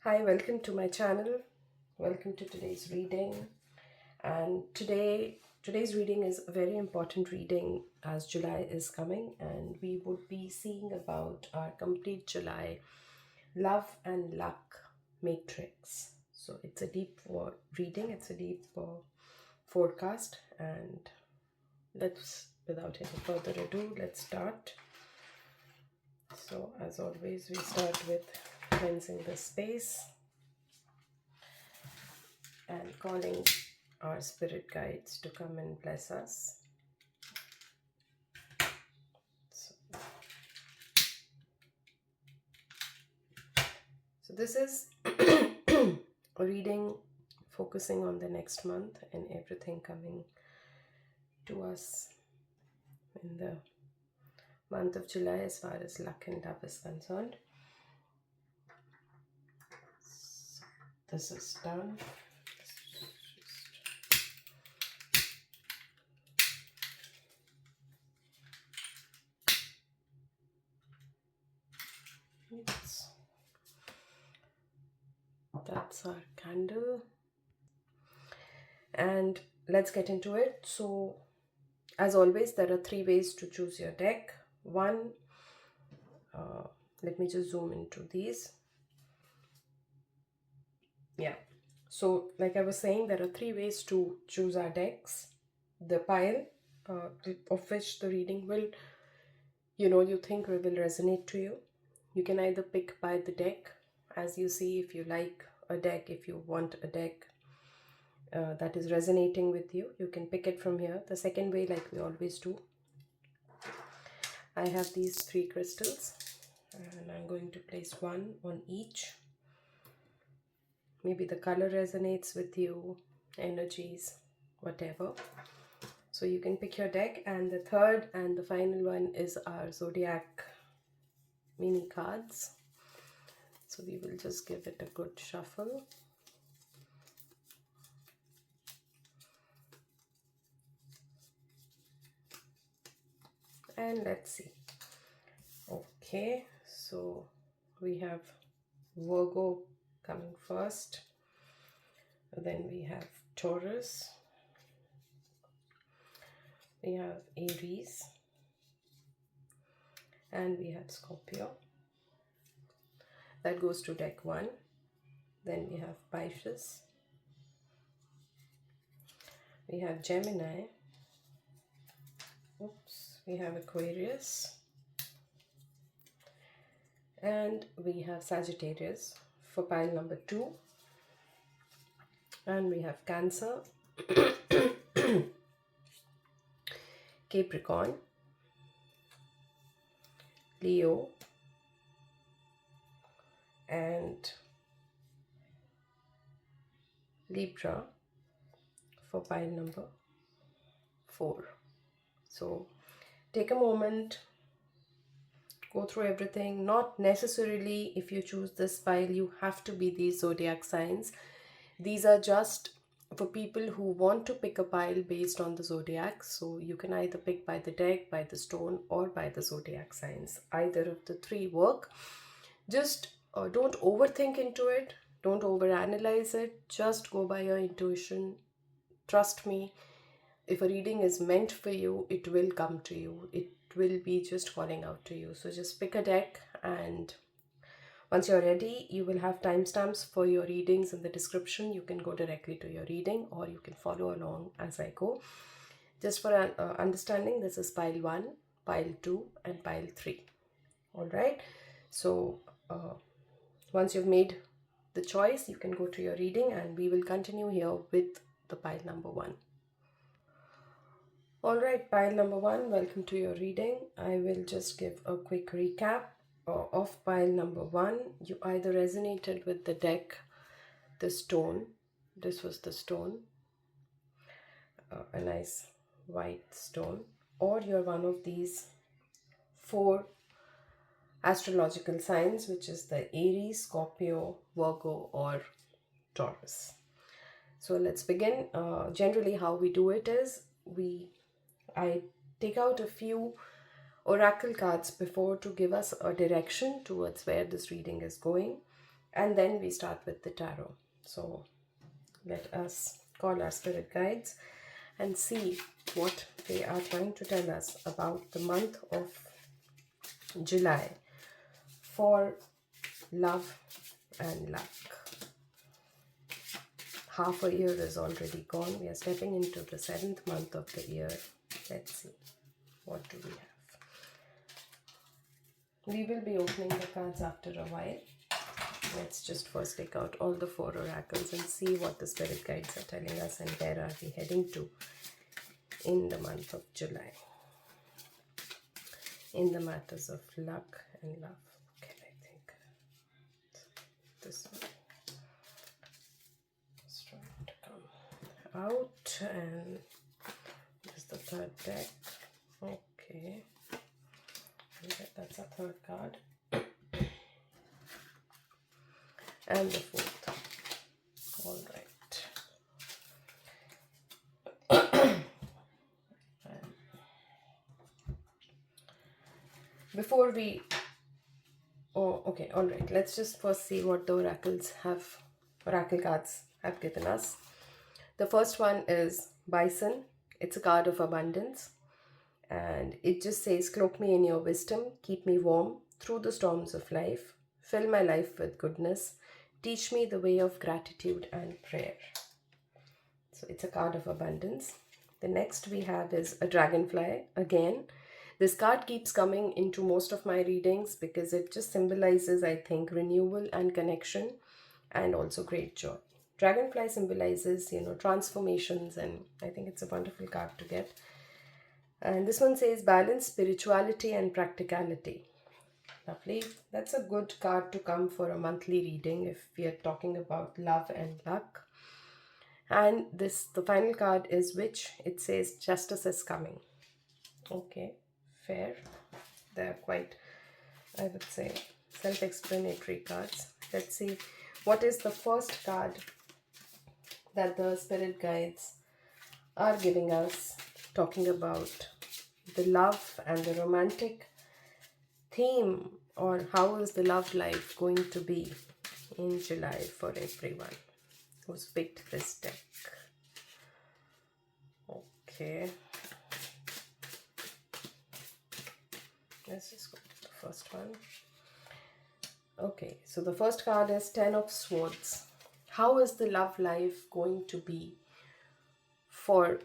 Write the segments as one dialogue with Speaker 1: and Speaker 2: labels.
Speaker 1: Hi, welcome to my channel. Welcome to today's reading. And today's reading is a very important reading as July is coming, and we would be seeing about our complete July love and luck matrix. So it's a deep reading, it's a deep forecast, and without any further ado, let's start. So as always, we start with cleansing the space and calling our spirit guides to come and bless us. So this is a reading focusing on the next month and everything coming to us in the month of July as far as luck and love is concerned. So this is done. That's our candle, and let's get into it. So as always, there are three ways to choose your deck. One, let me just zoom into these. Yeah, so like I was saying, there are three ways to choose our decks. The pile of which the reading will, you think will resonate to you. You can either pick by the deck as you see, if you like a deck, if you want a deck that is resonating with you, you can pick it from here. The second way, like we always do, I have these three crystals and I'm going to place one on each. Maybe the color resonates with you, energies, whatever. So you can pick your deck. And the third and the final one is our zodiac mini cards. So we will just give it a good shuffle. And let's see. Okay, so we have Virgo coming first. Then we have Taurus. We have Aries. And we have Scorpio. That goes to deck 1. Then we have Pisces. We have Gemini. Oops, we have Aquarius. And we have Sagittarius for pile number 2. And we have Cancer, Capricorn, Leo, and Libra for pile number 4. So take a moment, go through everything. Not necessarily if you choose this pile you have to be these zodiac signs. These are just for people who want to pick a pile based on the zodiac. So you can either pick by the deck, by the stone, or by the zodiac signs. Either of the three work. Just don't overthink into it. Don't overanalyze it. Just go by your intuition. Trust me, if a reading is meant for you, it will come to you. It will be just calling out to you. So just pick a deck, and once you're ready, you will have timestamps for your readings in the description. You can go directly to your reading or you can follow along as I go. Just for understanding, this is pile 1, pile 2 and pile 3. All right. So once you've made the choice, you can go to your reading and we will continue here with the pile number 1. All right, pile number 1, welcome to your reading. I will just give a quick recap of pile number 1. You either resonated with the deck, the stone. This was the stone, a nice white stone, or you're one of these 4 astrological signs, which is the Aries, Scorpio, Virgo, or Taurus. So let's begin. Generally, how we do it is I take out a few oracle cards before to give us a direction towards where this reading is going, and then we start with the tarot. So let us call our spirit guides and see what they are trying to tell us about the month of July for love and luck. Half a year is already gone. We are stepping into the 7th month of the year. Let's see, what do we have? We will be opening the cards after a while. Let's just first take out all the 4 oracles and see what the spirit guides are telling us and where are we heading to in the month of July in the matters of luck and love. Okay, I think this one is trying to come out, and this is the 3rd deck. Okay, that's a 3rd card. And the 4th. All right. Before we... Oh, okay. All right. Let's just first see what the oracle cards have given us. The first one is Bison. It's a card of abundance. And it just says, cloak me in your wisdom, keep me warm through the storms of life, fill my life with goodness, teach me the way of gratitude and prayer. So it's a card of abundance. The next we have is a dragonfly. Again, this card keeps coming into most of my readings because it just symbolizes, I think, renewal and connection and also great joy. Dragonfly symbolizes, transformations, and I think it's a wonderful card to get. And this one says balance, spirituality and practicality. Lovely. That's a good card to come for a monthly reading if we are talking about love and luck. And the final card is Witch. It says justice is coming. Okay, fair. They're quite, I would say, self-explanatory cards. Let's see what is the first card that the spirit guides are giving us, talking about the love and the romantic theme, or how is the love life going to be in July for everyone who's picked this deck. Okay, let's just go to the first one. Okay, so the first card is 10 of Swords. How is the love life going to be for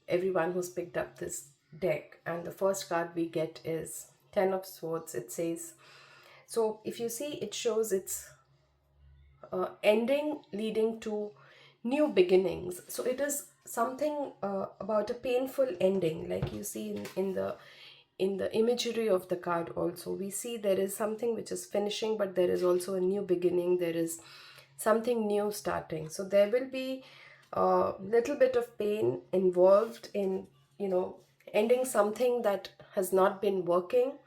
Speaker 1: everyone who's picked up this deck? And the first card we get is 10 of Swords. It says, so if you see, it shows it's ending leading to new beginnings. So it is something about a painful ending, like you see in the imagery of the card. Also we see there is something which is finishing, but there is also a new beginning. There is something new starting. So there will be a little bit of pain involved in ending something that has not been working.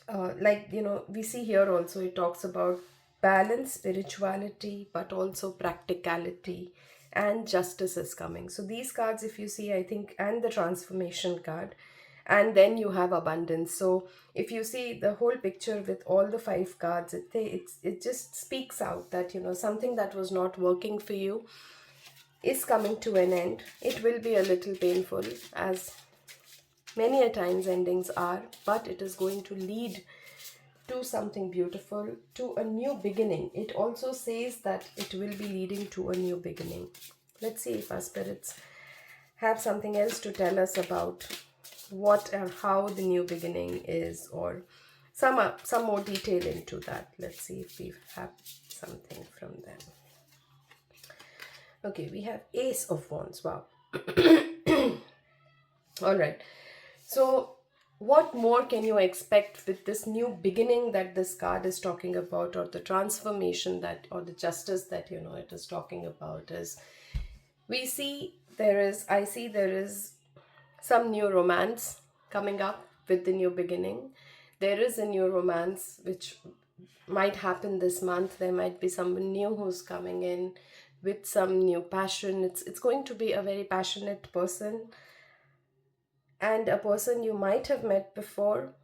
Speaker 1: We see here also it talks about balance, spirituality, but also practicality, and justice is coming. So these cards, if you see, I think, and the transformation card, and then you have abundance. So if you see the whole picture with all the 5 cards, it just speaks out that something that was not working for you is coming to an end. It will be a little painful, as many a times endings are, but it is going to lead to something beautiful, to a new beginning. It also says that it will be leading to a new beginning. Let's see if our spirits have something else to tell us about what or how the new beginning is, or some more detail into that. Let's see if we have something from them. Okay, we have Ace of Wands. Wow. All right. So what more can you expect with this new beginning that this card is talking about, or the transformation that, or the justice that it is talking about? Is I see there is some new romance coming up with the new beginning. There is a new romance which might happen this month. There might be someone new who's coming in with some new passion. It's going to be a very passionate person, and a person you might have met before,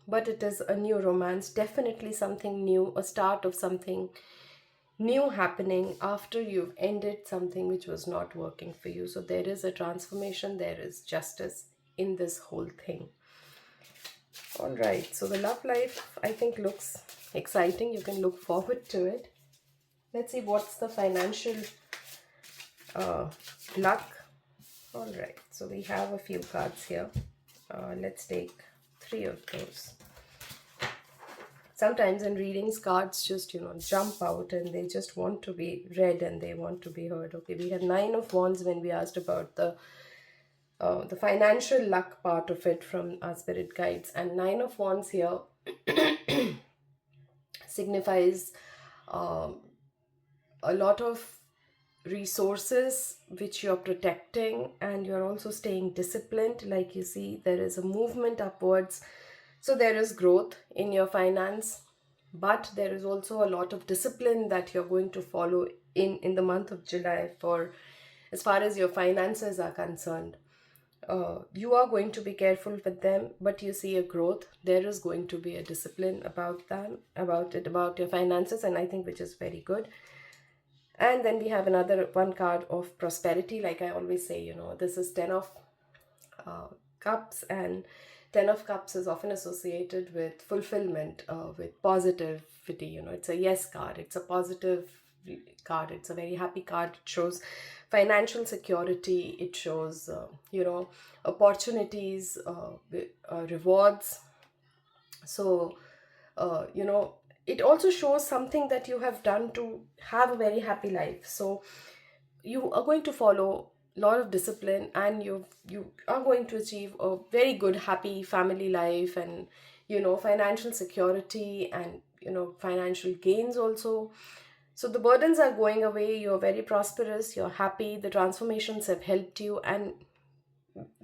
Speaker 1: but it is a new romance, definitely something new, a start of something new happening after you've ended something which was not working for you. So there is a transformation, there is justice in this whole thing. All right, so the love life, I think, looks exciting. You can look forward to it. Let's see what's the financial uh, luck. All right, so we have a few cards here. Let's take 3 of those. Sometimes in readings, cards just, jump out and they just want to be read and they want to be heard. Okay, we had 9 of Wands when we asked about the financial luck part of it from our spirit guides, and 9 of Wands here signifies um, a lot of resources which you're protecting, and you're also staying disciplined. Like you see, there is a movement upwards, so there is growth in your finance, but there is also a lot of discipline that you're going to follow in the month of July for as far as your finances are concerned. You are going to be careful with them, but you see a growth. There is going to be a discipline about them, about your finances, and I think which is very good. And then we have another one card of prosperity. Like I always say, this is 10 of cups, and 10 of cups is often associated with fulfillment, with positivity. It's a yes card, it's a positive card, it's a very happy card. It shows financial security, it shows opportunities, rewards. So it also shows something that you have done to have a very happy life. So you are going to follow a lot of discipline, and you are going to achieve a very good happy family life, and financial security, and financial gains also. So the burdens are going away, you're very prosperous, you're happy, the transformations have helped you, and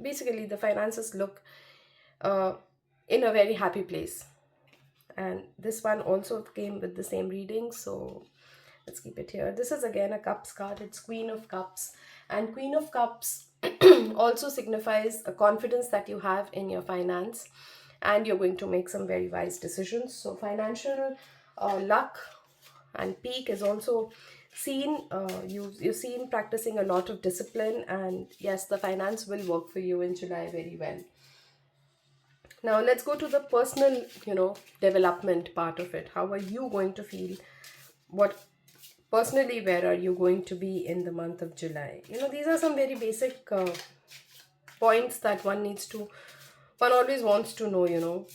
Speaker 1: basically the finances look in a very happy place. And this one also came with the same reading, so let's keep it here. This is again a cups card. It's Queen of Cups, and Queen of Cups also signifies a confidence that you have in your finance, and you're going to make some very wise decisions. So financial luck and peak is also seen. You've seen practicing a lot of discipline, and yes, the finance will work for you in July very well. Now let's go to the personal, development part of it. How are you going to feel? What personally, where are you going to be in the month of July? These are some very basic points that one always wants to know,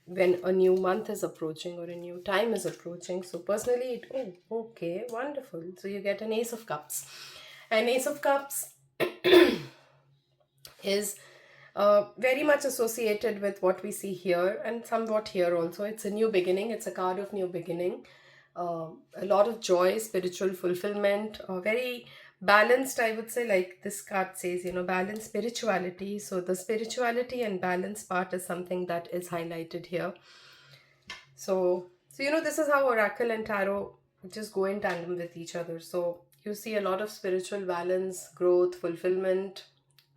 Speaker 1: when a new month is approaching or a new time is approaching. So personally, okay, wonderful. So you get an Ace of Cups. And Ace of Cups is very much associated with what we see here and somewhat here also. It's a new beginning. It's a card of new beginning. A lot of joy, spiritual fulfillment, very balanced, I would say. Like this card says, balanced spirituality. So the spirituality and balance part is something that is highlighted here. So this is how Oracle and Tarot just go in tandem with each other. So you see a lot of spiritual balance, growth, fulfillment,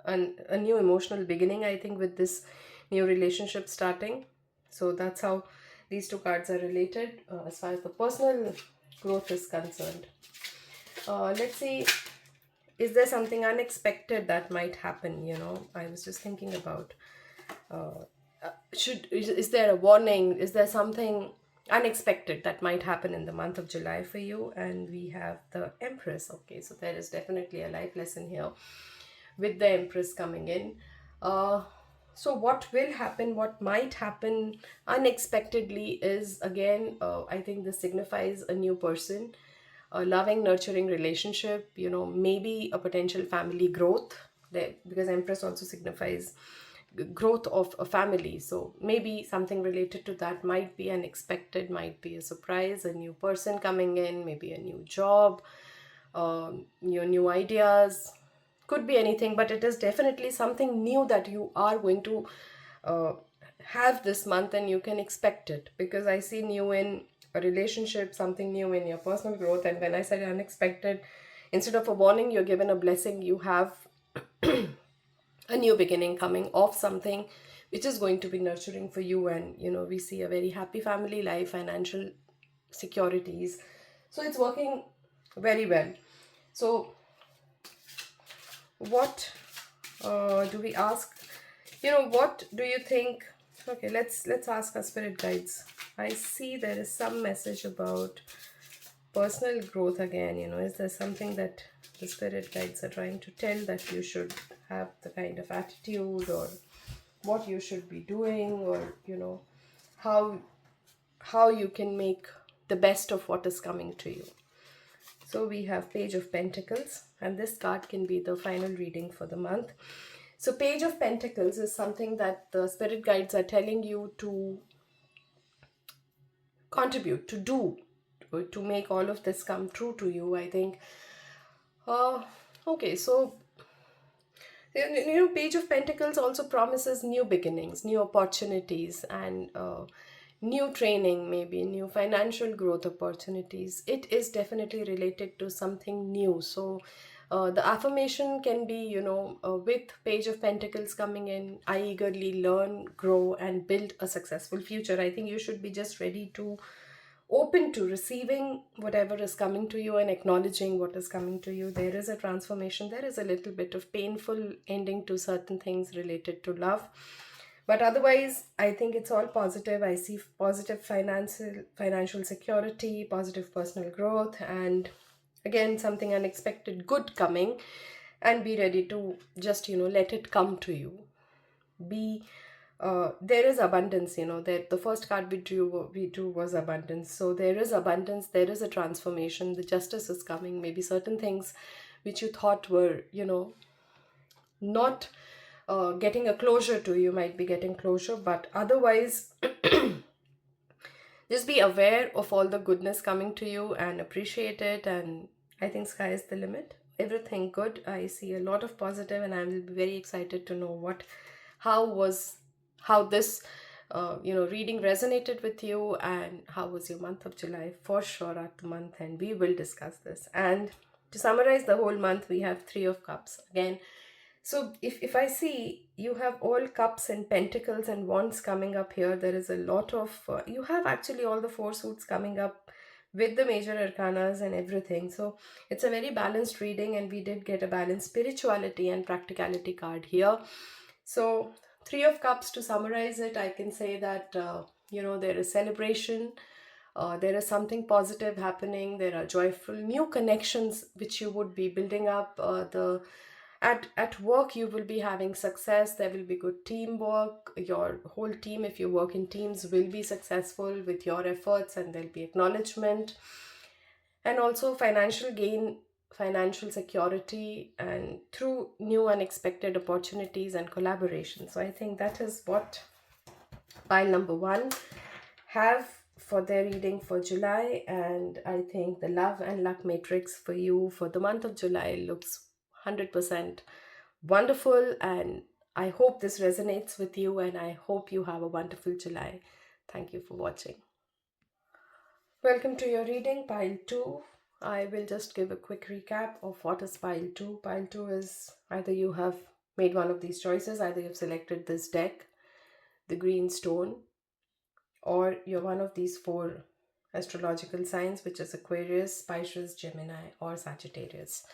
Speaker 1: and a new emotional beginning, I think, with this new relationship starting. So that's how these two cards are related as far as the personal growth is concerned. Let's see, is there something unexpected that might happen? I was just thinking about, is there a warning? Is there something unexpected that might happen in the month of July for you? And we have the Empress. Okay, so there is definitely a life lesson here with the Empress coming in. So what will happen, what might happen unexpectedly is, again, I think this signifies a new person, a loving, nurturing relationship, maybe a potential family growth there, because Empress also signifies growth of a family. So maybe something related to that might be unexpected, might be a surprise, a new person coming in, maybe a new job, new ideas. Could be anything, but it is definitely something new that you are going to have this month, and you can expect it, because I see new in a relationship, something new in your personal growth. And when I said unexpected, instead of a warning, you're given a blessing. You have a new beginning coming of something which is going to be nurturing for you. And we see a very happy family life, financial securities. So it's working very well. So what do we ask? What do you think? Okay, let's ask our spirit guides. I see there is some message about personal growth again. Is there something that the spirit guides are trying to tell, that you should have the kind of attitude, or what you should be doing, or how you can make the best of what is coming to you? So we have Page of Pentacles, and this card can be the final reading for the month. So Page of Pentacles is something that the spirit guides are telling you to contribute, to do, to make all of this come true to you, I think. Okay, so Page of Pentacles also promises new beginnings, new opportunities, and new training, maybe new financial growth opportunities. It is definitely related to something new. So the affirmation can be, with Page of Pentacles coming in, I eagerly learn, grow, and build a successful future. I think you should be just ready to open to receiving whatever is coming to you and acknowledging what is coming to you. There is a transformation. There is a little bit of painful ending to certain things related to love. But otherwise, I think it's all positive. I see positive financial security, positive personal growth, and again, something unexpected good coming. And be ready to just, let it come to you. There is abundance. That the first card we drew was abundance. So there is abundance, there is a transformation, the justice is coming. Maybe certain things which you thought were not getting a closure to, you might be getting closure. But otherwise, just be aware of all the goodness coming to you and appreciate it. And I think sky is the limit. Everything good. I see a lot of positive, and I will be very excited to know how this reading resonated with you, and how was your month of July. For sure at the month, and we will discuss this. And to summarize the whole month, we have Three of Cups again. So if I see, you have all cups and pentacles and wands coming up here. There is a lot of you have actually all the four suits coming up with the major arcanas and everything. So it's a very balanced reading, and we did get a balanced spirituality and practicality card here. So Three of Cups, to summarize it, I can say that there is celebration. There is something positive happening. There are joyful new connections which you would be building up. At work, you will be having success. There will be good teamwork. Your whole team, if you work in teams, will be successful with your efforts, and there'll be acknowledgement. And also financial gain, financial security, and through new unexpected opportunities and collaboration. So I think that is what pile number 1 have for their reading for July. And I think the love and luck matrix for you for the month of July looks 100% wonderful. And I hope this resonates with you, and I hope you have a wonderful July. Thank you for watching. Welcome to your reading, pile 2. I will just give a quick recap of what is pile 2. Pile 2 is either you have made one of these choices, either you've selected this deck, the green stone, or you're one of these 4 astrological signs, which is Aquarius, Pisces, Gemini, or Sagittarius.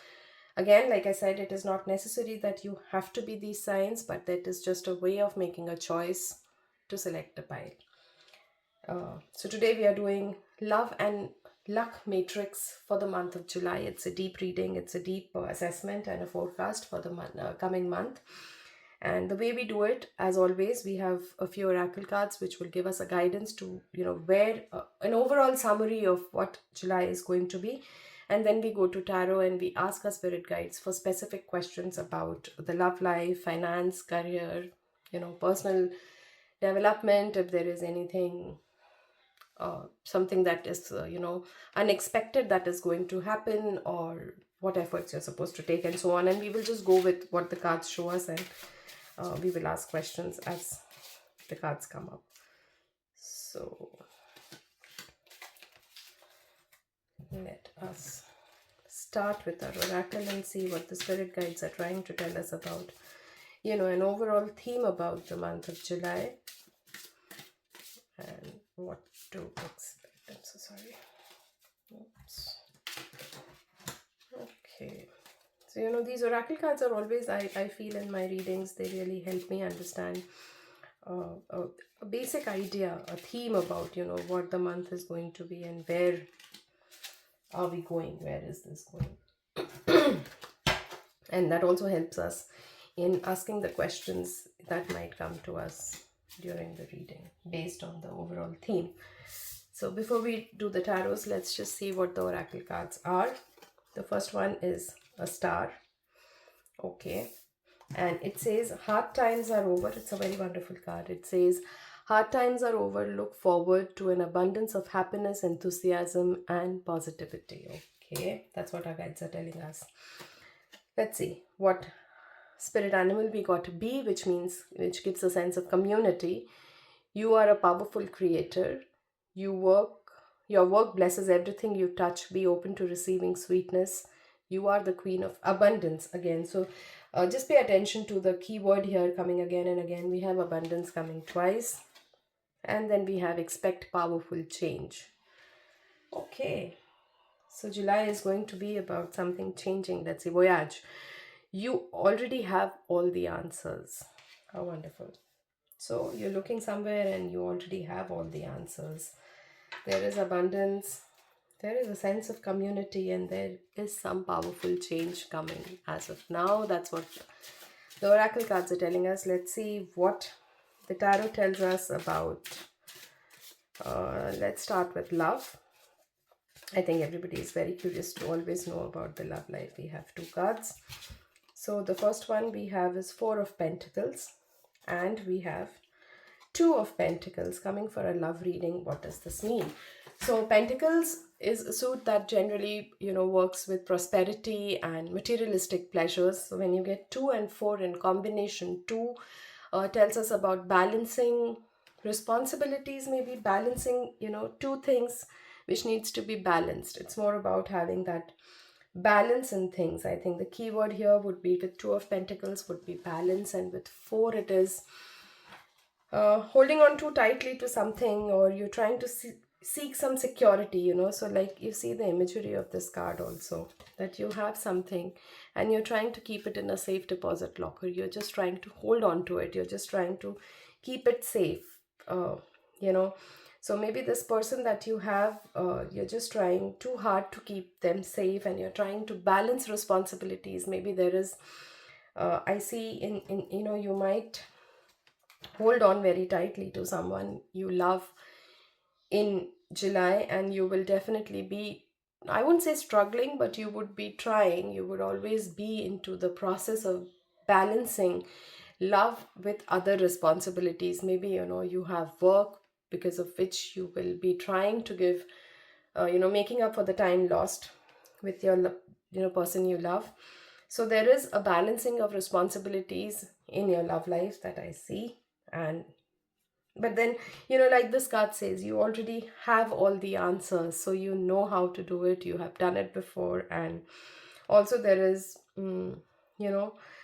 Speaker 1: Again, like I said, it is not necessary that you have to be these signs, but that is just a way of making a choice to select a pile. So today we are doing love and luck matrix for the month of July. It's a deep reading, it's a deep assessment and a forecast for the coming month. And the way we do it, as always, we have a few oracle cards which will give us a guidance to, where an overall summary of what July is going to be. And then we go to tarot and we ask our spirit guides for specific questions about the love life, finance, career, personal development, if there is anything, something that is, unexpected that is going to happen, or what efforts you're supposed to take, and so on. And we will just go with what the cards show us, and we will ask questions as the cards come up. So let us start with our oracle and see what the spirit guides are trying to tell us about an overall theme about the month of July and what to expect. I'm so sorry. Oops. Okay. So, these oracle cards are always, I feel in my readings, they really help me understand a basic idea, a theme about, what the month is going to be and where are we going, where is this going. And that also helps us in asking the questions that might come to us during the reading based on the overall theme. So before we do the tarots, let's just see what the oracle cards are. The first one is a star. Okay. And it says, hard times are over. It's a very wonderful card. It says, hard times are over. Look forward to an abundance of happiness, enthusiasm, and positivity. Okay. That's what our guides are telling us. Let's see what spirit animal we got to be, which gives a sense of community. You are a powerful creator. Your work blesses everything you touch. Be open to receiving sweetness. You are the queen of abundance again. So just pay attention to the keyword here coming again and again. We have abundance coming twice. And then we have expect powerful change. Okay. So July is going to be about something changing. Let's say voyage. You already have all the answers. How wonderful. So you're looking somewhere and you already have all the answers. There is abundance. There is a sense of community and there is some powerful change coming as of now. That's what the oracle cards are telling us. Let's see what the tarot tells us about. Let's start with love. I think everybody is very curious to always know about the love life. We have two cards. So the first one we have is Four of Pentacles and we have Two of Pentacles coming for a love reading. What does this mean? So Pentacles is a suit that generally, works with prosperity and materialistic pleasures. So when you get 2 and 4 in combination, 2 tells us about balancing responsibilities, maybe balancing, two things which needs to be balanced. It's more about having that balance in things. I think the key word here would be, with Two of Pentacles, would be balance, and with 4 it is holding on too tightly to something, or you're trying to seek some security, so like you see the imagery of this card also, that you have something and you're trying to keep it in a safe deposit locker. You're just trying to hold on to it. You're just trying to keep it safe, so maybe this person that you have, you're just trying too hard to keep them safe and you're trying to balance responsibilities. Maybe there is I see in you might hold on very tightly to someone you love in July, and you will definitely be, I wouldn't say struggling, but you would be trying, you would always be into the process of balancing love with other responsibilities. Maybe, you have work because of which you will be trying to give, making up for the time lost with your, person you love. So there is a balancing of responsibilities in your love life that I see. But then, like this card says, you already have all the answers, so you know how to do it. You have done it before. And also there is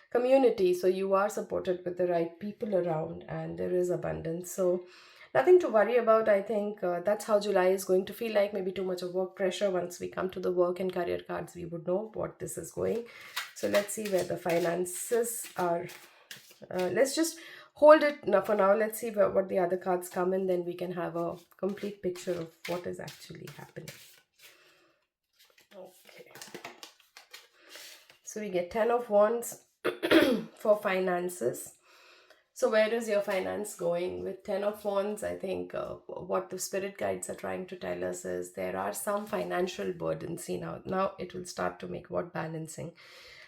Speaker 1: community, so you are supported with the right people around, and there is abundance. So nothing to worry about. I think that's how July is going to feel like. Maybe too much of work pressure. Once we come to the work and career cards, we would know what this is going. So let's see where the finances are. Let's just hold it for now. Let's see what the other cards come in, then we can have a complete picture of what is actually happening. Okay. So we get 10 of Wands for finances. So where is your finance going? With 10 of Wands, I think what the spirit guides are trying to tell us is there are some financial burdens. See, now it will start to make what balancing.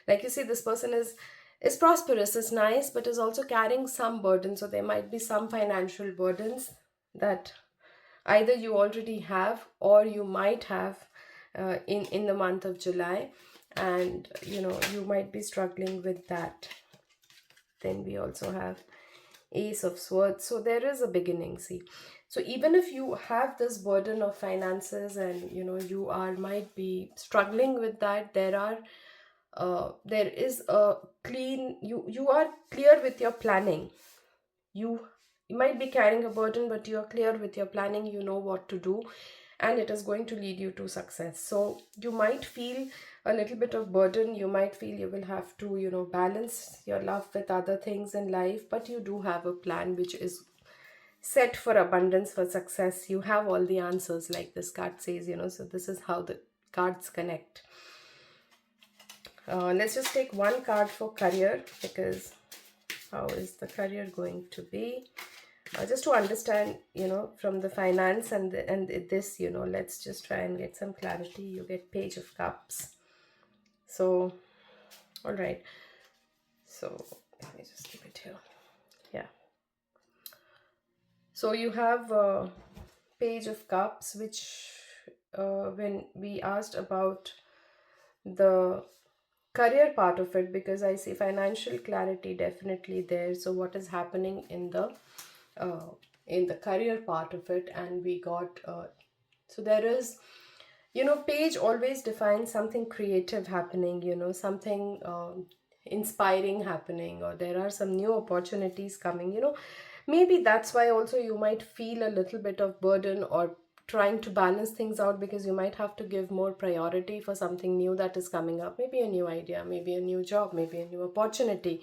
Speaker 1: Like you see, this person is prosperous, is nice, but is also carrying some burden. So there might be some financial burdens that either you already have or you might have in the month of July, and you might be struggling with that. Then we also have Ace of Swords. So there is a beginning. See, so even if you have this burden of finances and you might be struggling with that, there are there is a clean, you are clear with your planning. you you might be carrying a burden, but you are clear with your planning, you know what to do, and it is going to lead you to success. So you might feel a little bit of burden, you might feel you will have to, balance your love with other things in life, but you do have a plan which is set for abundance, for success. You have all the answers, like this card says, so this is how the cards connect. Let's just take one card for career, because how is the career going to be? Just to understand, from the finance and this, let's just try and get some clarity. You get Page of Cups. So, all right. So let me just keep it here. Yeah. So you have Page of Cups, which when we asked about the career part of it, because I see financial clarity definitely there. So what is happening uh, in the career part of it, and we got so there is, Page always defines something creative happening, something inspiring happening, or there are some new opportunities coming, maybe that's why also you might feel a little bit of burden, or trying to balance things out, because you might have to give more priority for something new that is coming up, maybe a new idea, maybe a new job, maybe a new opportunity,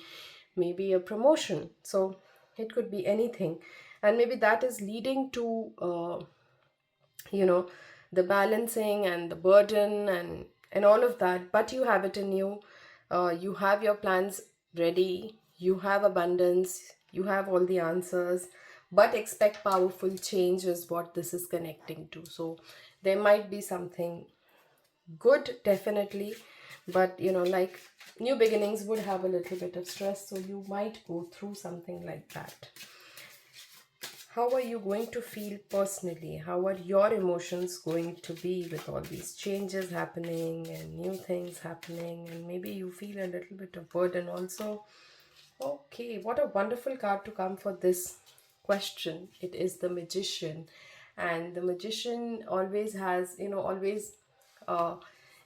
Speaker 1: maybe a promotion. So it could be anything, and maybe that is leading to you know the balancing and the burden and all of that. But you have it in you. You have your plans ready, you have abundance, you have all the answers, but expect powerful change is what this is connecting to. So there might be something good, definitely, but like new beginnings would have a little bit of stress, so you might go through something like that. How are you going to feel personally? How are your emotions going to be with all these changes happening and new things happening? And maybe you feel a little bit of burden also. Okay, what a wonderful card to come for this question. It is the Magician. And the Magician always has, always uh,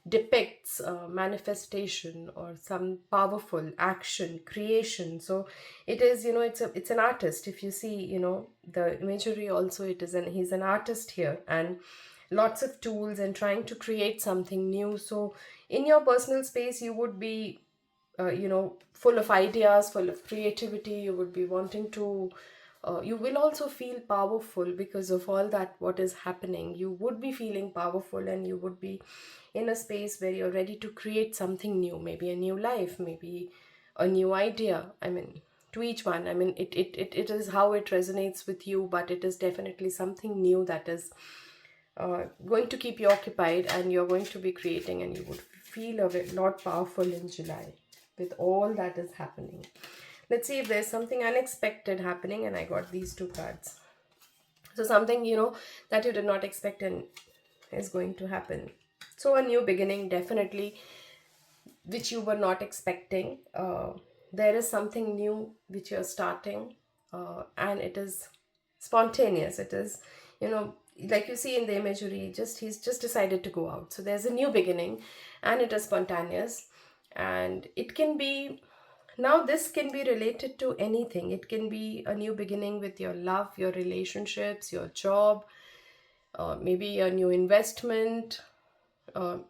Speaker 1: depicts manifestation or some powerful action, creation. So it is, it's an artist. If you see, the imagery also, he's an artist here, and lots of tools and trying to create something new. So in your personal space, you would be full of ideas, full of creativity. You would be wanting to you will also feel powerful because of all that what is happening. You would be feeling powerful, and you would be in a space where you're ready to create something new, maybe a new life, maybe a new idea. I mean, to each one, I mean, it is how it resonates with you, but it is definitely something new that is going to keep you occupied, and you're going to be creating, and you would feel a lot powerful in July with all that is happening. Let's see if there's something unexpected happening, and I got these two cards. So something, that you did not expect and is going to happen. So a new beginning, definitely, which you were not expecting. There is something new which you're starting, and it is spontaneous. It is, like you see in the imagery, he's just decided to go out. So there's a new beginning, and it is spontaneous, and it can be. Now, this can be related to anything. It can be a new beginning with your love, your relationships, your job, maybe a new investment,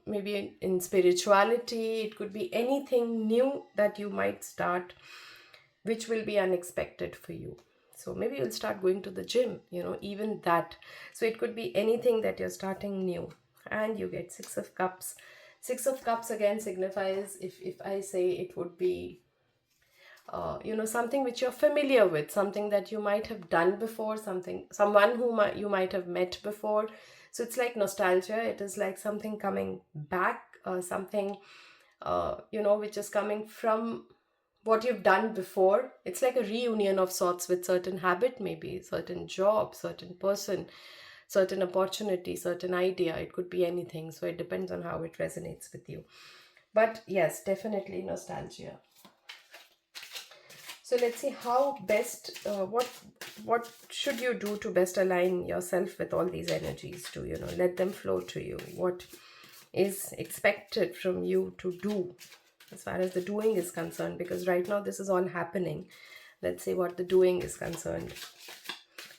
Speaker 1: maybe in spirituality. It could be anything new that you might start, which will be unexpected for you. So maybe you'll start going to the gym, even that. So it could be anything that you're starting new. And you get Six of Cups. Six of Cups again signifies, if I say, it would be something which you're familiar with, something that you might have done before, someone who you might have met before. So it's like nostalgia. It is like something coming back, something which is coming from what you've done before. It's like a reunion of sorts with certain habit, maybe certain job, certain person, certain opportunity, certain idea. It could be anything, so it depends on how it resonates with you. But yes, definitely nostalgia. So let's see how best, what should you do to best align yourself with all these energies, to let them flow to you. What is expected from you to do as far as the doing is concerned, because right now this is all happening. Let's see what the doing is concerned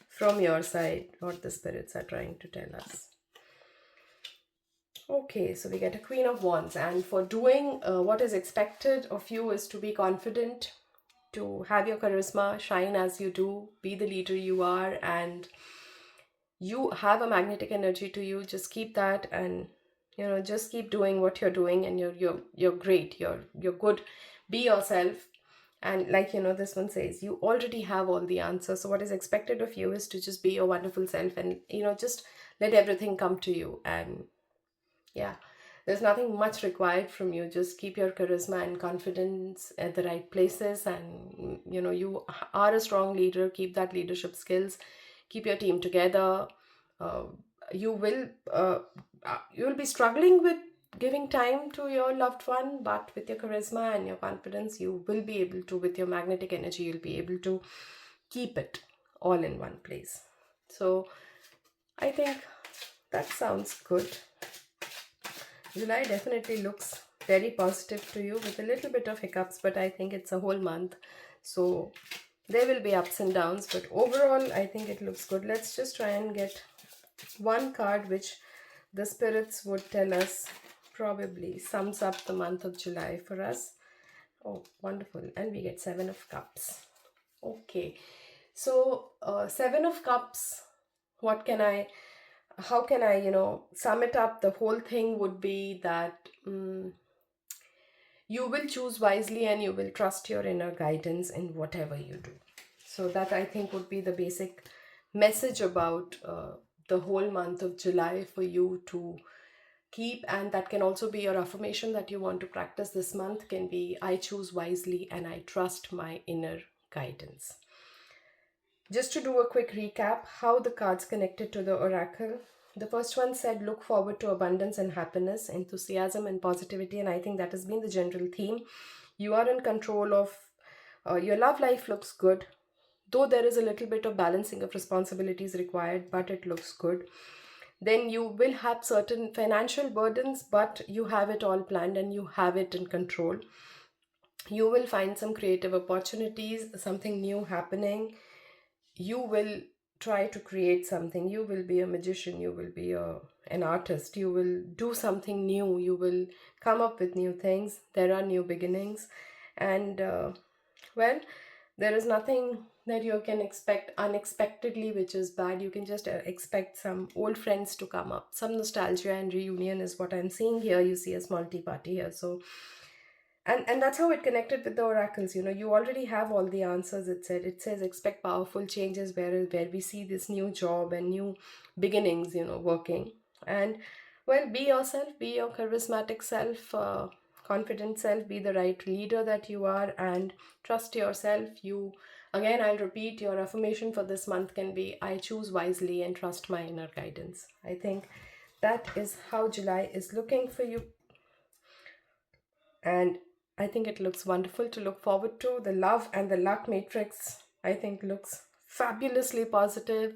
Speaker 1: from your side, what the spirits are trying to tell us. Okay, so we get a Queen of Wands, and for doing, what is expected of you is to be confident, to have your charisma, shine as you do, be the leader you are, and you have a magnetic energy to you. Just keep that, and just keep doing what you're doing, and you're great. You're good. Be yourself. And like this one says, you already have all the answers. So what is expected of you is to just be your wonderful self, and just let everything come to you. And yeah, there's nothing much required from you. Just keep your charisma and confidence at the right places, and you are a strong leader. Keep that leadership skills. Keep your team together. uh, you will you will be struggling with giving time to your loved one, but with your charisma and your confidence, you will be able to, with your magnetic energy, you'll be able to keep it all in one place. So I think that sounds good. July definitely looks very positive to you, with a little bit of hiccups, but I think it's a whole month. So there will be ups and downs, but overall, I think it looks good. Let's just try and get one card which the spirits would tell us probably sums up the month of July for us. Oh, wonderful. And we get Seven of Cups. Okay. So, Seven of Cups, what can I how can I, sum it up? The whole thing would be that you will choose wisely, and you will trust your inner guidance in whatever you do. So, that I think would be the basic message about the whole month of July for you to keep. And that can also be your affirmation that you want to practice this month. Can be, I choose wisely and I trust my inner guidance. Just to do a quick recap, how the cards connected to the oracle. The first one said, look forward to abundance and happiness, enthusiasm and positivity. And I think that has been the general theme. You are in control of your love life, looks good. Though there is a little bit of balancing of responsibilities required, but it looks good. Then you will have certain financial burdens, but you have it all planned and you have it in control. You will find some creative opportunities, something new happening. You will try to create something. You will be a magician, you will be an artist, you will do something new, you will come up with new things. There are new beginnings. And well, there is nothing that you can expect unexpectedly which is bad. You can just expect some old friends to come up. Some nostalgia and reunion is what I'm seeing here. You see a small tea party here. So and that's how it connected with the oracles. You already have all the answers. It says expect powerful changes, where we see this new job and new beginnings, working. And well, be yourself, be your charismatic self, confident self, be the right leader that you are, and trust yourself. You Again, I'll repeat, your affirmation for this month can be, I choose wisely and trust my inner guidance. I think that is how July is looking for you. And I think it looks wonderful to look forward to. The love and the luck matrix, I think, looks fabulously positive.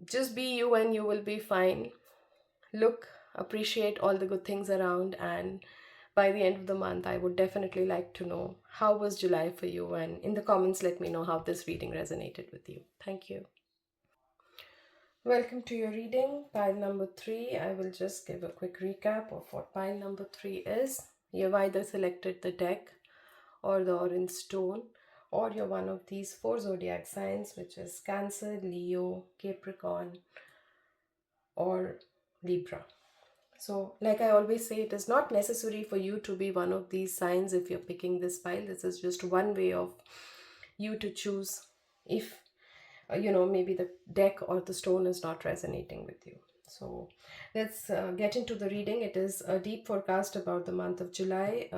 Speaker 1: Just be you and you will be fine. Look, appreciate all the good things around, and by the end of the month, I would definitely like to know how was July for you, and in the comments let me know how this reading resonated with you. Thank you. Welcome to your reading, pile number 3. I will just give a quick recap of what pile number 3 is. You've either selected the deck or the orange stone, or you're one of these 4 zodiac signs, which is Cancer, Leo, Capricorn, or Libra. So, like I always say, it is not necessary for you to be one of these signs if you're picking this pile. This is just one way of you to choose if maybe the deck or the stone is not resonating with you. So let's get into the reading. It is a deep forecast about the month of July,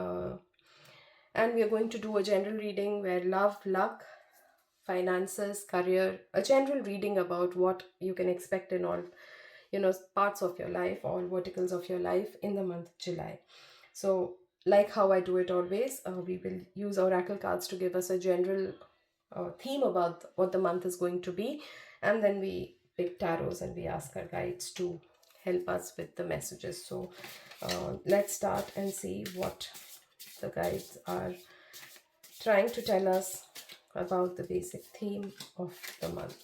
Speaker 1: and we are going to do a general reading where love, luck, finances, career, a general reading about what you can expect in all parts of your life, all verticals of your life in the month of July. So like how I do it always, we will use oracle cards to give us a general theme about what the month is going to be, and then we pick tarots and we ask our guides to help us with the messages. So let's start and see what the guides are trying to tell us about the basic theme of the month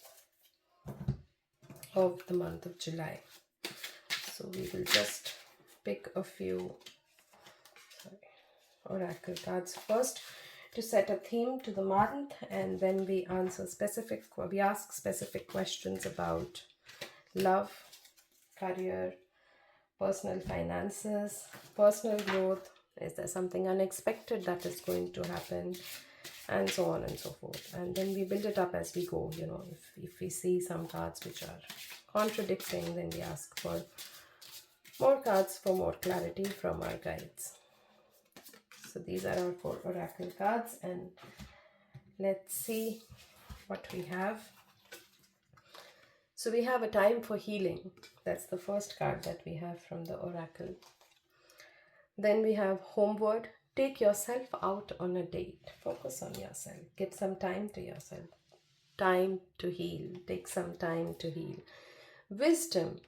Speaker 1: of July. So we will just pick a few oracle cards first to set a theme to the month, and then we ask specific questions about love, career, personal finances, personal growth. Is there something unexpected that is going to happen? And so on and so forth. And then we build it up as we go. If we see some cards which are contradicting, then we ask for more cards for more clarity from our guides. So these are our 4 oracle cards, and let's see what we have. So we have a time for healing. That's the first card that we have from the oracle. Then we have homeward. Take yourself out on a date. Focus on yourself. Give some time to yourself. Time to heal. Take some time to heal. Wisdom.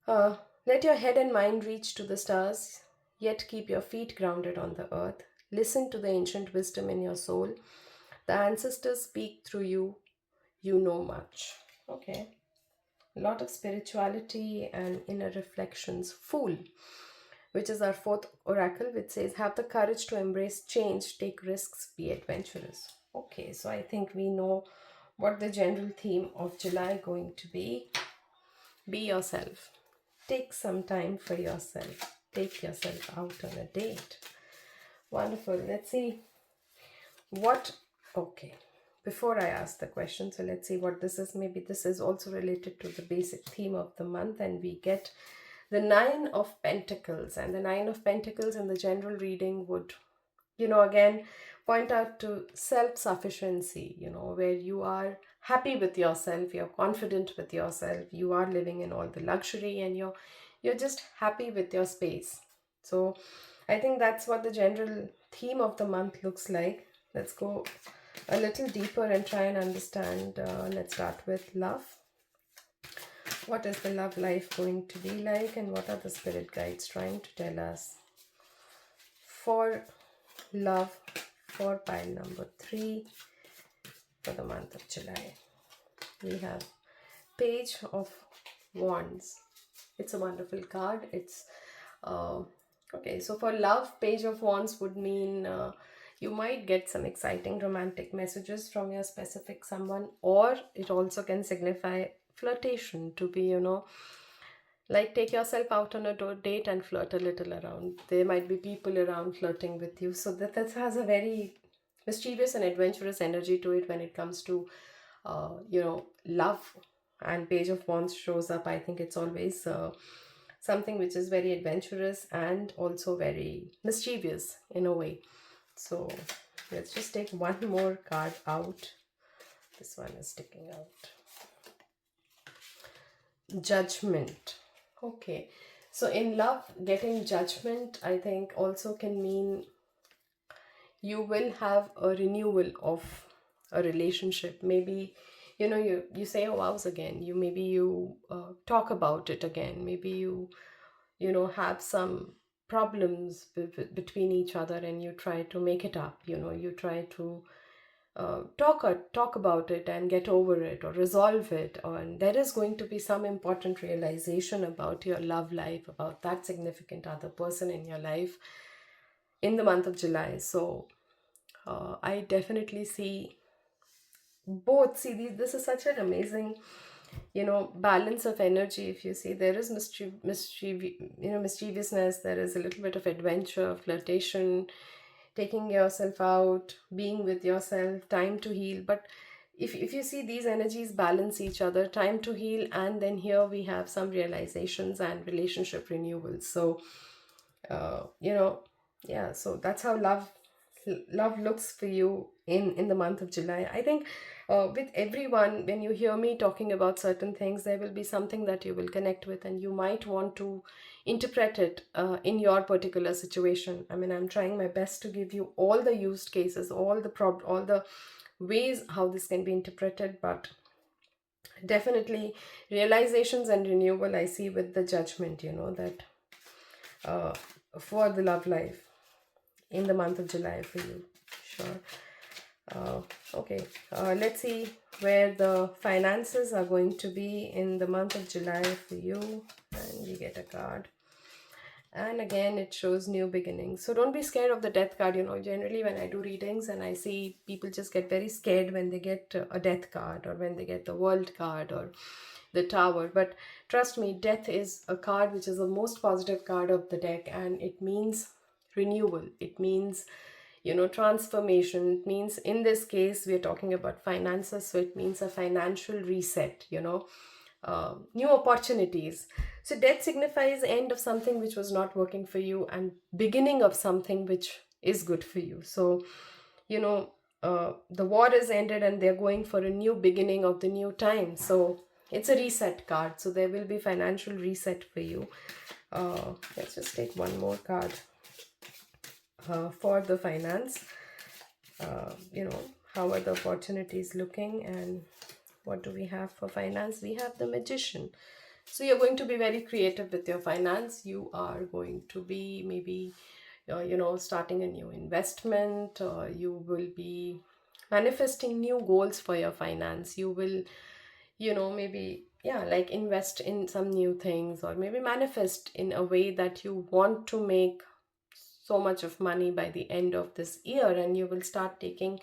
Speaker 1: Let your head and mind reach to the stars, yet keep your feet grounded on the earth. Listen to the ancient wisdom in your soul. The ancestors speak through you. You know much. Okay. A lot of spirituality and inner reflections. Fool, which is our 4th oracle, which says, have the courage to embrace change, take risks, be adventurous. Okay, so I think we know what the general theme of July going to be. Be yourself. Take some time for yourself. Take yourself out on a date. Wonderful. Let's see okay. Before I ask the question, so let's see what this is. Maybe this is also related to the basic theme of the month, and we get the 9 of Pentacles. And the 9 of Pentacles in the general reading would, again, point out to self-sufficiency, where you are happy with yourself, you're confident with yourself, you are living in all the luxury, and you're just happy with your space. So I think that's what the general theme of the month looks like. Let's go a little deeper and try and understand. Let's start with love. What is the love life going to be like, and what are the spirit guides trying to tell us for love for pile number 3 for the month of July? We have Page of Wands. It's a wonderful card. It's okay, so for love, Page of Wands would mean you might get some exciting romantic messages from your specific someone, or it also can signify flirtation, to be, like take yourself out on a date and flirt a little around. There might be people around flirting with you, so that has a very mischievous and adventurous energy to it when it comes to love. And Page of Wands shows up, I think it's always something which is very adventurous and also very mischievous in a way. So let's just take one more card out. This one is sticking out. Judgment. Okay, so in love, getting judgment, I think, also can mean you will have a renewal of a relationship. Maybe you say oh vows again. You talk about it again. Maybe you have some problems between each other, and you try to make it up. You try to talk about it and get over it or resolve it, and there is going to be some important realization about your love life, about that significant other person in your life in the month of July. So I definitely see both. This is such an amazing balance of energy. If you see, there is mischievousness, there is a little bit of adventure, flirtation, taking yourself out, being with yourself, time to heal. But if you see, these energies balance each other, time to heal, and then here we have some realizations and relationship renewals. So so that's how love looks for you in the month of July. I think with everyone, when you hear me talking about certain things, there will be something that you will connect with, and you might want to interpret it in your particular situation. I mean, I'm trying my best to give you all the used cases, all the ways how this can be interpreted, but definitely realizations and renewal I see with the Judgment, that for the love life. in the month of July for you. Sure. Uh, okay, let's see where the finances are going to be in the month of July for you. And we get a card. And again, it shows new beginnings. So don't be scared of the death card. Generally when I do readings and I see people just get very scared when they get a death card or when they get the world card or the tower. But trust me, death is a card which is the most positive card of the deck, and it means renewal. It means transformation. It means, in this case, we are talking about finances, so it means a financial reset, new opportunities. So death signifies end of something which was not working for you and beginning of something which is good for you. So the war is ended and they're going for a new beginning of the new time. So it's a reset card, so there will be financial reset for you. Let's just take one more card for the finance. How are the opportunities looking, and what do we have for finance? We have the Magician. So you're going to be very creative with your finance. You are going to be maybe starting a new investment, or you will be manifesting new goals for your finance. You will maybe like invest in some new things, or maybe manifest in a way that you want to make so much of money by the end of this year, and you will start taking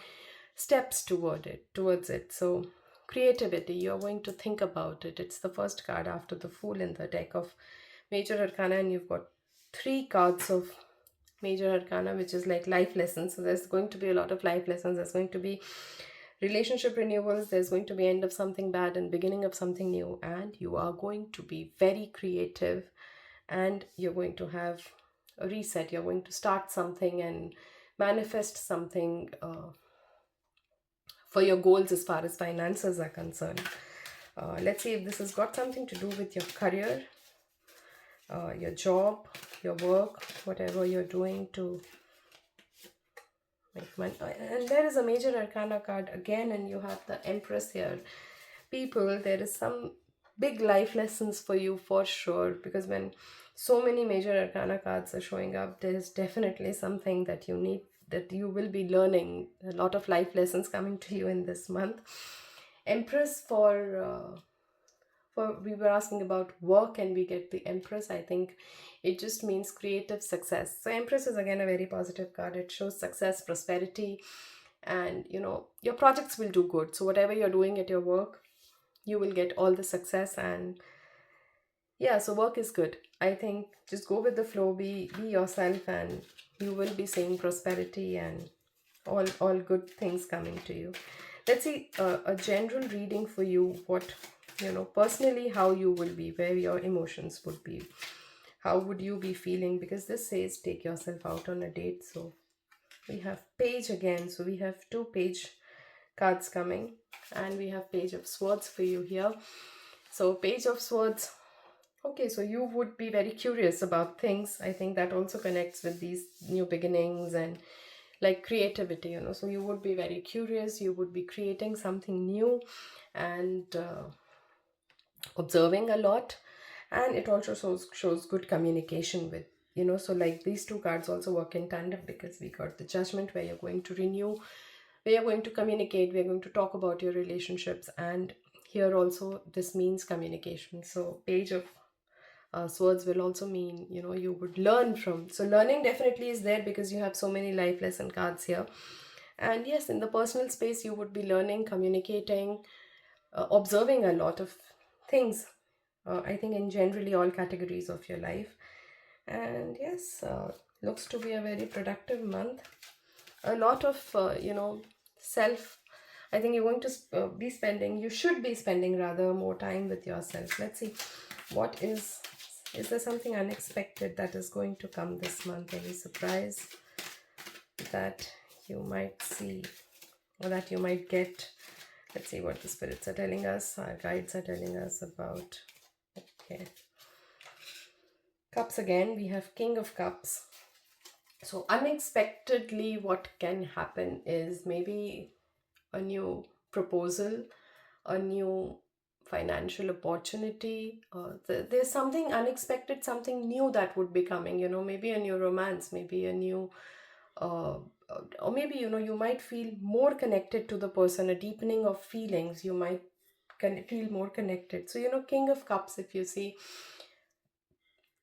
Speaker 1: steps towards it. So creativity, you're going to think about it. It's the first card after the Fool in the deck of Major Arcana, and you've got 3 cards of Major Arcana, which is like life lessons. So there's going to be a lot of life lessons. There's going to be relationship renewals. There's going to be end of something bad and beginning of something new. And you are going to be very creative, and you're going to have a reset. You're going to start something and manifest something for your goals as far as finances are concerned. Let's see if this has got something to do with your career, your job, your work, whatever you're doing to make money. And there is a Major Arcana card again, and you have the Empress here. People, there is some big life lessons for you for sure, because when so many Major Arcana cards are showing up, there is definitely something that you will be learning. A lot of life lessons coming to you in this month. Empress, for we were asking about work and we get the Empress. I think it just means creative success. So Empress is again a very positive card. It shows success, prosperity, and your projects will do good. So whatever you're doing at your work, you will get all the success. And so work is good. I think just go with the flow, be yourself, and you will be seeing prosperity and all good things coming to you. Let's see a general reading for you, what personally, how you will be, where your emotions would be, how would you be feeling, because this says take yourself out on a date. So we have Page again, so we have 2 Page cards coming, and we have Page of Swords for you here. So Page of Swords, okay, so you would be very curious about things. I think that also connects with these new beginnings and like creativity, so you would be very curious, you would be creating something new and observing a lot. And it also shows good communication with, so like these 2 cards also work in tandem, because we got the Judgment, where you're going to renew, where you're going to communicate, we're going to talk about your relationships, and here also this means communication. So Page of Swords will also mean, you would learn from. So learning definitely is there, because you have so many life lesson cards here. And yes, in the personal space, you would be learning, communicating, observing a lot of things. I think in generally all categories of your life. And yes, looks to be a very productive month. A lot of, self. I think you're going to you should be spending rather more time with yourself. Let's see, what is there something unexpected that is going to come this month? Any surprise that you might see or that you might get? Let's see what the spirits are telling us, our guides are telling us about. Okay. Cups again, we have King of Cups. So unexpectedly, what can happen is maybe a new proposal, a new financial opportunity. There's something unexpected, something new that would be coming, maybe a new romance, maybe a new uh, or maybe you might feel more connected to the person, a deepening of feelings. You might can feel more connected. So King of Cups, if you see,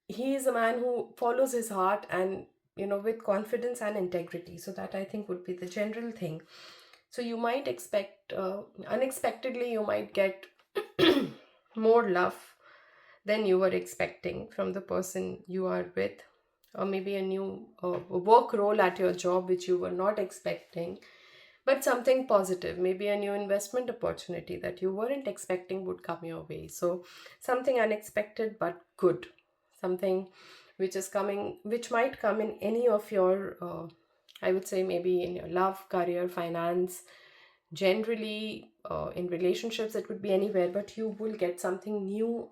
Speaker 1: he is a man who follows his heart, and with confidence and integrity. So that, I think, would be the general thing. So you might expect, unexpectedly, you might get more love than you were expecting from the person you are with, or maybe a new work role at your job which you were not expecting, but something positive, maybe a new investment opportunity that you weren't expecting would come your way. So something unexpected but good, something which is coming, which might come in any of your, I would say, maybe in your love, career, finance, generally, in relationships. It could be anywhere, but you will get something new,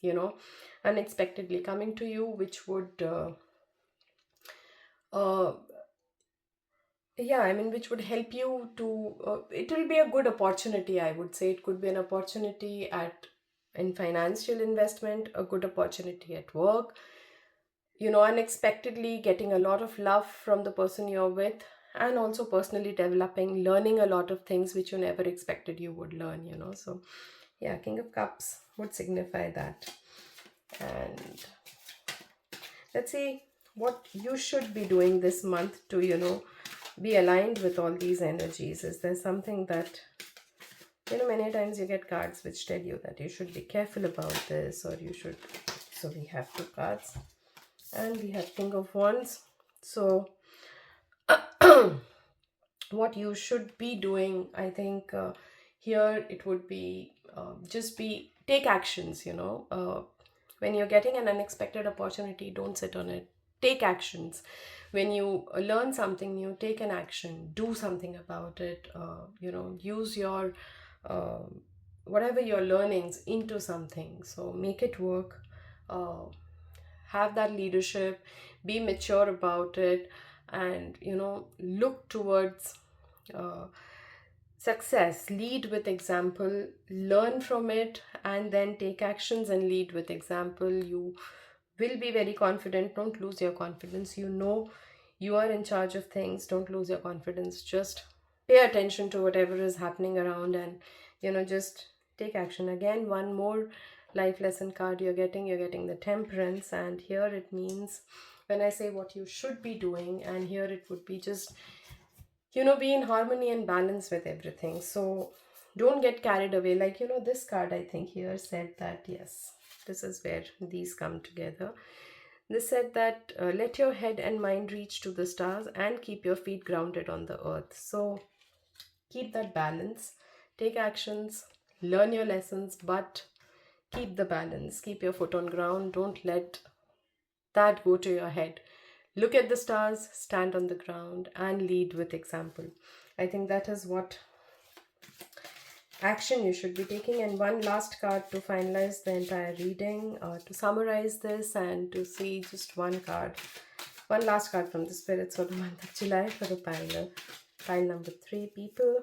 Speaker 1: you know unexpectedly coming to you, which would, uh, yeah, I mean, which would help you to, it will be a good opportunity, I would say. It could be an opportunity at in financial investment, a good opportunity at work, unexpectedly getting a lot of love from the person you're with, and also personally developing, learning a lot of things which you never expected you would learn. So yeah, King of Cups would signify that. And let's see what you should be doing this month to, be aligned with all these energies. Is there something that, many times you get cards which tell you that you should be careful about this, or you should. So we have two cards, and we have King of Wands. So what you should be doing, I think, here it would be, just be take actions. When you're getting an unexpected opportunity, don't sit on it. Take actions. When you learn something new, take an action, do something about it. Use your, uh, whatever your learnings into something, so make it work. uh, have that leadership, be mature about it, and look towards, uh, success. Lead with example, learn from it, and then take actions and lead with example. You will be very confident. Don't lose your confidence. You are in charge of things. Don't lose your confidence. Just pay attention to whatever is happening around, and just take action. Again, one more life lesson card you're getting the Temperance. And here it means, when I say what you should be doing, and here it would be just, be in harmony and balance with everything. So don't get carried away. Like, this card, I think, here said that, yes, this is where these come together. This said that, let your head and mind reach to the stars and keep your feet grounded on the earth. So keep that balance, take actions, learn your lessons, but keep the balance. Keep your foot on ground. Don't let that go to your head. Look at the stars, stand on the ground, and lead with example. I think that is what action you should be taking. And one last card to finalize the entire reading, to summarize this, and to see just one card. One last card from the spirits for the month of July for the pile number 3 people.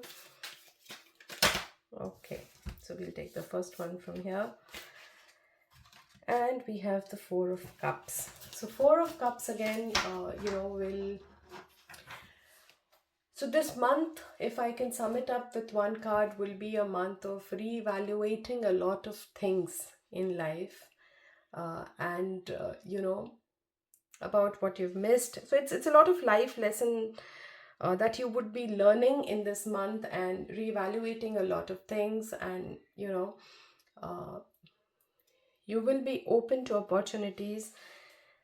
Speaker 1: Okay, so we'll take the first one from here. And we have the Four of Cups. So Four of Cups again, will... So this month, if I can sum it up with one card, will be a month of reevaluating a lot of things in life, and about what you've missed. So it's a lot of life lesson, that you would be learning in this month, and reevaluating a lot of things. And uh, you will be open to opportunities,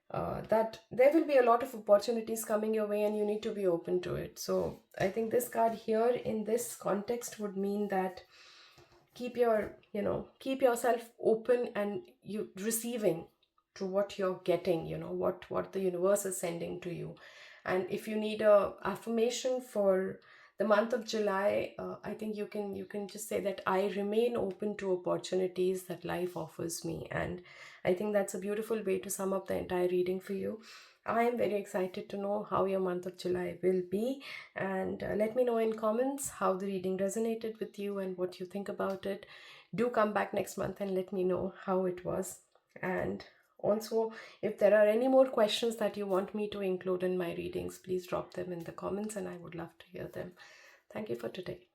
Speaker 1: that there will be a lot of opportunities coming your way, and you need to be open to it. So I think this card here in this context would mean that keep yourself open, and you receiving to what you're getting, what the universe is sending to you. And if you need a affirmation for the month of July, I think you can just say that I remain open to opportunities that life offers me. And I think that's a beautiful way to sum up the entire reading for you. I am very excited to know how your month of July will be, and let me know in comments how the reading resonated with you and what you think about it. Do come back next month and let me know how it was. And Also, if there are any more questions that you want me to include in my readings, please drop them in the comments and I would love to hear them. Thank you for today.